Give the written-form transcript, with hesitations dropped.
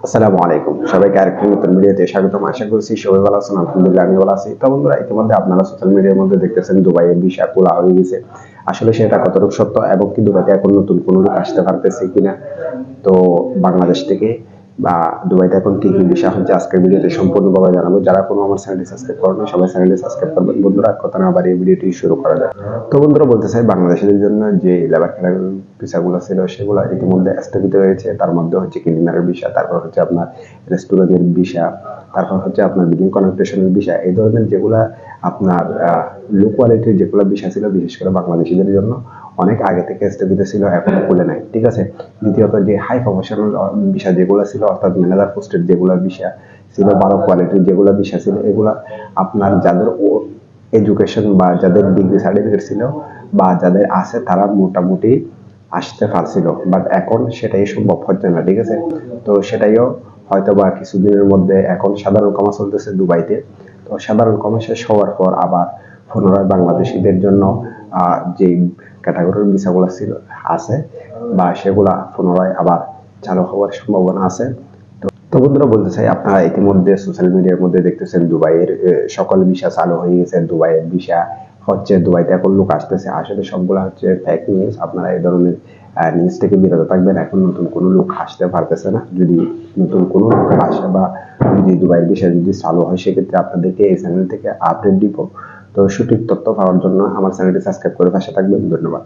আসসালামু আলাইকুম, সবাইকে আরেকটি নতুন ভিডিওতে স্বাগতম। আশা করছি সবাই ভালো আছেন। আলহামদুলিল্লাহ আমি ভালো আছি। তো বন্ধুরা, ইতিমধ্যে আপনারা সোশ্যাল মিডিয়ার মধ্যে দেখতেছেন দুবাইয়ের ভিসা খোলা হয়ে গেছে। আসলে সেটা কতটুকু সত্য এবং কি দুবাইতে এখন নতুন কোনো লোক আসতে পারতেছে কিনা, তো বাংলাদেশ থেকে বা দুবাইতে এখন কি কি ভিসা হচ্ছে আজকের ভিডিওতে সম্পূর্ণভাবে জানাবো। যারা কোনো আমার চ্যানেলটি সাবস্ক্রাইব করেন সবাই চ্যানেলটি সাবস্ক্রাইব করবেন। বন্ধুরা, কথা না বাড়িয়ে ভিডিওটি শুরু করা যাক। তো বন্ধুরা, বলতে চাই বাংলাদেশিদের জন্য যে লেবার ক্যাটাগরি ভিসাগুলো ছিল সেগুলো ইতিমধ্যে স্থগিত হয়েছে। তার মধ্যে হচ্ছে ক্লিনারের ভিসা, তারপর হচ্ছে আপনার রেস্টুরেন্টের ভিসা, তারপর হচ্ছে আপনার বিল্ডিং কনস্ট্রাকশনের ভিসা। এই ধরনের যেগুলা আপনার লো কোয়ালিটির যেগুলো ভিসা ছিল, বিশেষ করে বাংলাদেশিদের জন্য অনেক আগে থেকে স্থগিত ছিল, এখনো খুলে নাই। ঠিক আছে। দ্বিতীয়ত, যে হাই প্রফেশনাল ভিসা যেগুলো ছিল, অর্থাৎ ম্যানেজার পোস্টের যেগুলো ভিসা ছিল, ভালো কোয়ালিটির যেগুলো ভিসা ছিল, এগুলা আপনার যাদের এডুকেশন বা যাদের ডিগ্রি সার্টিফিকেট ছিল বা যাদের আছে তারা মোটামুটি আসতে পারছিল, বাট এখন সেটাই সম্ভব হচ্ছে না। ঠিক আছে। তো সেটাইও হয়তো বা কিছুদিনের মধ্যে, এখন সাধারণ কমা চলতেছে দুবাইতে। তো সাধারণ কমা শেষ হওয়ার পর আবার পুনরায় বাংলাদেশিদের জন্য যে ক্যাটাগরির ভিসাগুলো ছিল আছে বা সেগুলা পুনরায় আবার চালু হওয়ার সম্ভাবনা আছে। তো বন্ধুরা, বলতে চাই আপনারা ইতিমধ্যে সোশ্যাল মিডিয়ার মধ্যে দেখতেছেন দুবাইয়ের সকল ভিসা চালু হয়ে গেছে। দুবাইয়ের ভিসা হচ্ছে, দুবাইতে এখন লোক আসতেছে। আসলে সবগুলা হচ্ছে ফেক নিউজ। আপনারা এই ধরনের নিউজ থেকে বিরত থাকবেন। এখন নতুন কোনো লোক আসতে পারতেছে না। যদি নতুন কোনো লোক আসে বা যদি দুবাইয়ের ভিসা যদি চালু হয়, সেক্ষেত্রে আপনাদেরকে এই চ্যানেল থেকে আপডেট দিব। তো সঠিক তথ্য পাওয়ার জন্য আমার চ্যানেলটি সাবস্ক্রাইব করে পাশে থাকবেন। ধন্যবাদ।